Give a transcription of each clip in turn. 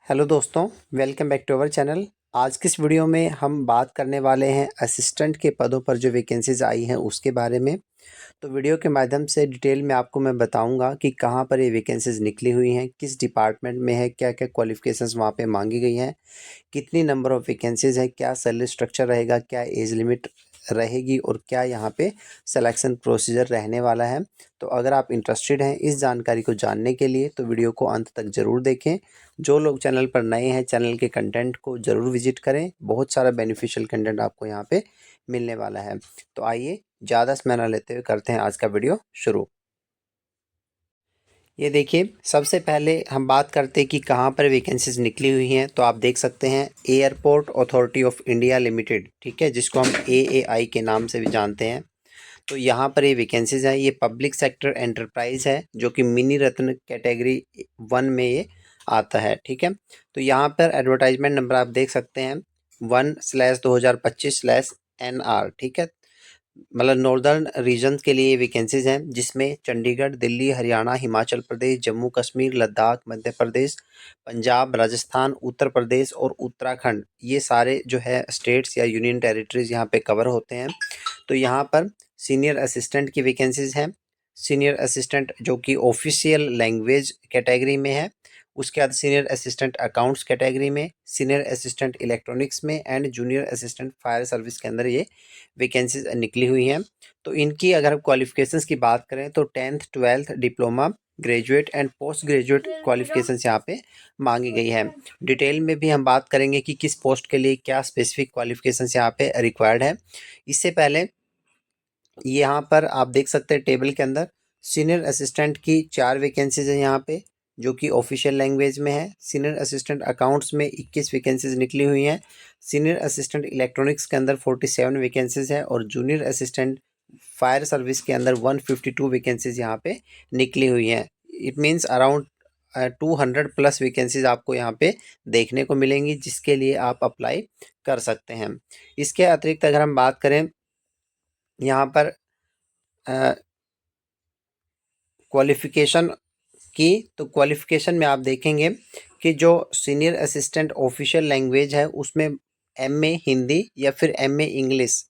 Hello दोस्तों, welcome back to our channel. आज की इस वीडियो में हम बात करने वाले हैं असिस्टेंट के पदों पर जो वैकेंसीज आई हैं उसके बारे में। तो वीडियो के माध्यम से डिटेल में आपको मैं बताऊंगा कि कहां पर ये वैकेंसीज निकली हुई हैं, किस डिपार्टमेंट में है, क्या क्या क्वालिफिकेशंस वहां पे मांगी गई हैं, कितनी नंबर ऑफ़ वैकेंसीज़ है, क्या सैलरी स्ट्रक्चर रहेगा, क्या एज लिमिट रहेगी और क्या यहाँ पे सिलेक्शन प्रोसीजर रहने वाला है। तो अगर आप इंटरेस्टेड हैं इस जानकारी को जानने के लिए तो वीडियो को अंत तक ज़रूर देखें। जो लोग चैनल पर नए हैं चैनल के कंटेंट को ज़रूर विजिट करें, बहुत सारा बेनिफिशियल कंटेंट आपको यहाँ पे मिलने वाला है। तो आइए ज़्यादा समय ना लेते हुए करते हैं आज का वीडियो शुरू। ये देखिए, सबसे पहले हम बात करते हैं कि कहाँ पर वैकेंसीज निकली हुई हैं। तो आप देख सकते हैं airport authority of India limited, ठीक है, जिसको हम एएआई के नाम से भी जानते हैं। तो यहाँ पर ये वैकेंसीज हैं। ये पब्लिक सेक्टर एंटरप्राइज है जो कि मिनी रत्न कैटेगरी 1 में ये आता है, ठीक है। तो यहाँ पर एडवर्टाइजमेंट नंबर आप देख सकते हैं 1/2025/NR, ठीक है। मतलब नॉर्दर्न रीजन के लिए वैकेंसीज हैं जिसमें चंडीगढ़, दिल्ली, हरियाणा, हिमाचल प्रदेश, जम्मू कश्मीर, लद्दाख, मध्य प्रदेश, पंजाब, राजस्थान, उत्तर प्रदेश और उत्तराखंड, ये सारे जो है स्टेट्स या यूनियन टेरिटरीज यहाँ पे कवर होते हैं। तो यहाँ पर सीनियर असिस्टेंट की वैकेंसीज हैं। सीनियर असिस्टेंट जो कि ऑफिशियल लैंग्वेज कैटेगरी में है, उसके बाद सीनियर असिस्टेंट अकाउंट्स कैटेगरी में, सीनियर असिस्टेंट इलेक्ट्रॉनिक्स में and junior assistant fire service के अंदर ये वैकेंसीज निकली हुई हैं। तो इनकी अगर हम क्वालिफिकेशंस की बात करें तो 10th 12th diploma, graduate and post graduate qualifications यहाँ पे मांगी गई है। डिटेल में भी हम बात करेंगे कि किस पोस्ट के लिए क्या स्पेसिफिक क्वालिफिकेशंस यहाँ पे रिक्वायर्ड है। इससे पहले यहाँ पर आप देख सकते हैं टेबल के अंदर सीनियर असिस्टेंट की 4 वैकेंसीज है यहाँ पे जो कि ऑफिशियल लैंग्वेज में है। सीनियर असिस्टेंट अकाउंट्स में 21 वैकेंसीज निकली हुई हैं। सीनियर असिस्टेंट इलेक्ट्रॉनिक्स के अंदर 47 वैकेंसीज है और जूनियर असिस्टेंट फायर सर्विस के अंदर 152 वैकेंसीज यहाँ पे निकली हुई हैं। It means around 200 plus vacancies आपको यहाँ पे देखने को मिलेंगी जिसके लिए आप अप्लाई कर सकते हैं। इसके अतिरिक्त अगर हम बात करें यहाँ पर क्वालिफिकेशन की, तो क्वालिफिकेशन में आप देखेंगे कि जो सीनियर असिस्टेंट ऑफिशियल लैंग्वेज है उसमें एमए हिंदी या फिर एमए इंग्लिश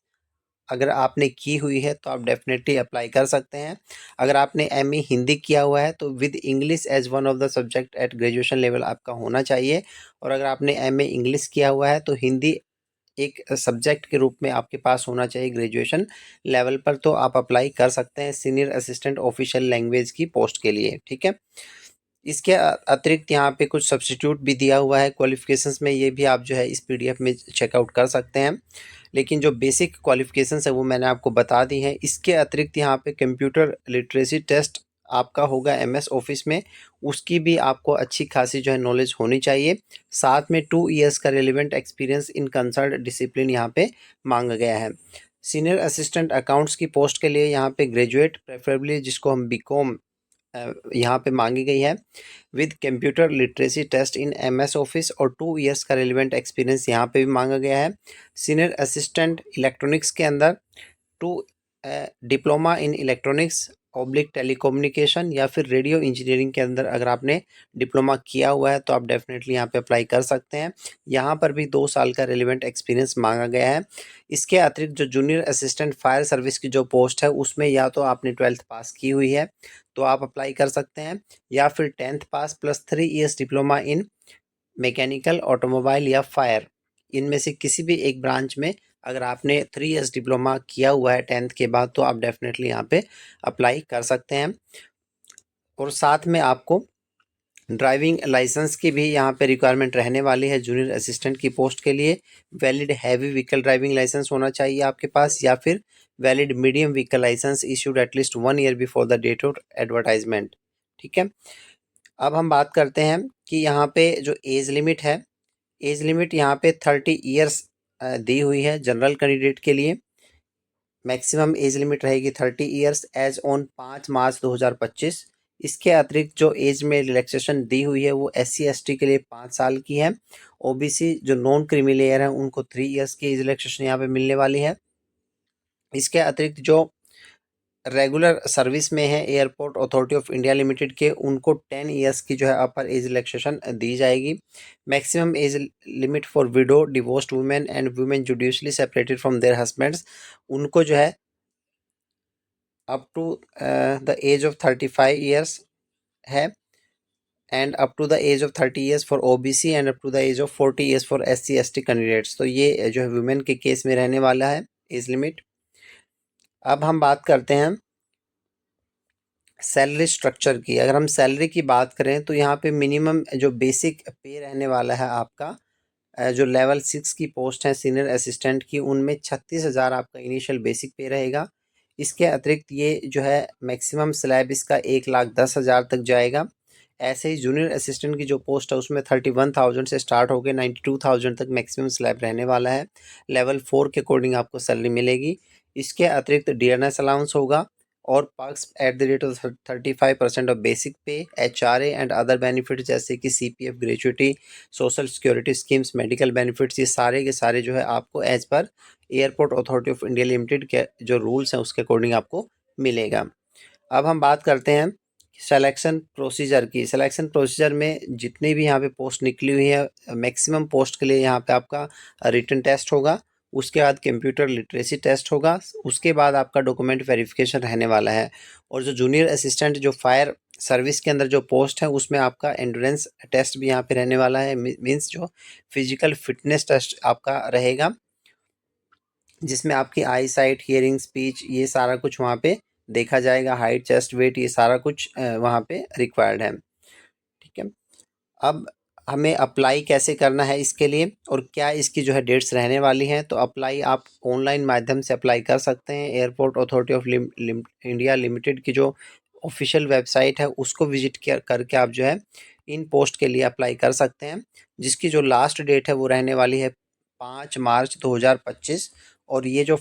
अगर आपने की हुई है तो आप डेफिनेटली अप्लाई कर सकते हैं। अगर आपने एमए हिंदी किया हुआ है तो with English as one of the subject at graduation level आपका होना चाहिए। और अगर आपने एमए इंग्लिश किया हुआ है तो हिंदी एक सब्जेक्ट के रूप में आपके पास होना चाहिए ग्रेजुएशन लेवल पर। तो आप अप्लाई कर सकते हैं सीनियर असिस्टेंट ऑफिशियल लैंग्वेज की पोस्ट के लिए, ठीक है। इसके अतिरिक्त यहाँ पे कुछ सब्स्टिट्यूट भी दिया हुआ है क्वालिफिकेशंस में, ये भी आप जो है इस पीडीएफ में चेकआउट कर सकते हैं। लेकिन जो बेसिक क्वालिफिकेशंस है वो मैंने आपको बता दी हैं। इसके अतिरिक्त यहाँ पे कंप्यूटर लिटरेसी टेस्ट आपका होगा एमएस ऑफिस में, उसकी भी आपको अच्छी खासी जो है नॉलेज होनी चाहिए। साथ में 2 इयर्स का relevant experience in concern discipline यहाँ पे मांगा गया है। सीनियर असिस्टेंट अकाउंट्स की पोस्ट के लिए यहाँ पे ग्रेजुएट प्रेफरेबली, जिसको हम बीकॉम यहाँ पे मांगी गई है, with computer literacy test in MS Office और 2 इयर्स का रिलेवेंट एक्सपीरियंस यहाँ पे भी मांगा गया है। सीनियर असिस्टेंट इलेक्ट्रॉनिक्स के अंदर 2 diploma in electronics oblique telecommunication या फिर रेडियो इंजीनियरिंग के अंदर अगर आपने डिप्लोमा किया हुआ है तो आप डेफिनेटली यहाँ पे अप्लाई कर सकते हैं। यहाँ पर भी 2 साल का रिलेवेंट एक्सपीरियंस मांगा गया है। इसके अतिरिक्त जो जूनियर असिस्टेंट फायर सर्विस की जो पोस्ट है उसमें या तो आपने 12th पास की हुई है तो आप अप्लाई कर सकते हैं, या फिर 10th pass plus 3 years diploma in mechanical, automobile या फायर, इनमें से किसी भी एक ब्रांच में अगर आपने 3 इयर्स डिप्लोमा किया हुआ है 10th के बाद तो आप डेफिनेटली यहाँ पे अप्लाई कर सकते हैं। और साथ में आपको ड्राइविंग लाइसेंस की भी यहाँ पे रिक्वायरमेंट रहने वाली है। जूनियर असिस्टेंट की पोस्ट के लिए valid heavy vehicle driving license होना चाहिए आपके पास, या फिर valid medium vehicle license issued at least 1 year before the date of advertisement, ठीक है। अब हम बात करते हैं कि यहाँ पे जो एज लिमिट है, एज लिमिट यहाँ पे 30 ईयर्स दी हुई है जनरल कैंडिडेट के लिए। मैक्सिमम एज लिमिट रहेगी 30 ईयर्स एज ऑन 5 मार्च 2025। इसके अतिरिक्त जो एज में रिलैक्सेशन दी हुई है वो SC ST के लिए 5 साल की है। OBC जो नॉन क्रीमी लेयर है उनको 3 ईयर्स की एज रिलैक्सेशन यहाँ पे मिलने वाली है। इसके अतिरिक्त जो रेगुलर सर्विस में है airport authority of India limited के, उनको 10 ईयर्स की जो है अपर एज रिलैक्सेशन दी जाएगी। Maximum age limit for widow, divorced women and women judicially separated from their husbands, उनको जो है up to the age of 35 years है, and up to the age of 30 years for OBC and up to the age of 40 years for SC ST candidates. तो ये जो है women के case में रहने वाला है एज लिमिट। अब हम बात करते हैं सैलरी स्ट्रक्चर की। अगर हम सैलरी की बात करें तो यहाँ पे मिनिमम जो बेसिक पे रहने वाला है आपका, जो लेवल 6 की पोस्ट है सीनियर असिस्टेंट की, उनमें 36,000 आपका इनिशियल बेसिक पे रहेगा। इसके अतिरिक्त ये जो है मैक्सिमम स्लैब इसका 1,10,000 तक जाएगा। ऐसे ही जूनियर असिस्टेंट की जो पोस्ट है उसमें 31,000 से स्टार्ट होकर 92,000 तक मैक्सिमम स्लैब रहने वाला है। लेवल 4 के अकॉर्डिंग आपको सैलरी मिलेगी। इसके अतिरिक्त डीएनएस अलाउंस होगा और perks at the rate of 35% of basic pay, HRA and other benefit जैसे कि CPF, gratuity, social security schemes, medical benefits, ये सारे के सारे जो है आपको as per airport authority of India limited के जो रूल्स हैं उसके अकॉर्डिंग आपको मिलेगा। अब हम बात करते हैं सिलेक्शन प्रोसीजर की। सिलेक्शन प्रोसीजर में जितनी भी यहाँ पे पोस्ट निकली हुई है, मैक्सिमम पोस्ट के लिए यहाँ पे आपका रिटन टेस्ट होगा, उसके बाद कंप्यूटर लिटरेसी टेस्ट होगा, उसके बाद आपका डॉक्यूमेंट वेरिफिकेशन रहने वाला है। और जो जूनियर असिस्टेंट जो फायर सर्विस के अंदर जो पोस्ट है उसमें आपका एंड्योरेंस टेस्ट भी यहाँ पे रहने वाला है, मीन्स जो फिजिकल फिटनेस टेस्ट आपका रहेगा, जिसमें आपकी आई साइट, हियरिंग, स्पीच, ये सारा कुछ वहाँ पे देखा जाएगा। हाइट, चेस्ट, वेट, ये सारा कुछ वहाँ पे रिक्वायर्ड है। ठीक है। अब हमें अप्लाई कैसे करना है इसके लिए और क्या इसकी जो है डेट्स रहने वाली हैं, तो अप्लाई आप ऑनलाइन माध्यम से अप्लाई कर सकते हैं। Airport authority of India limited की जो ऑफिशियल वेबसाइट है उसको विजिट करके आप जो है इन पोस्ट के लिए अप्लाई कर सकते हैं, जिसकी जो लास्ट डेट है वो रहने वाली है 5 मार्च 2025। और ये जो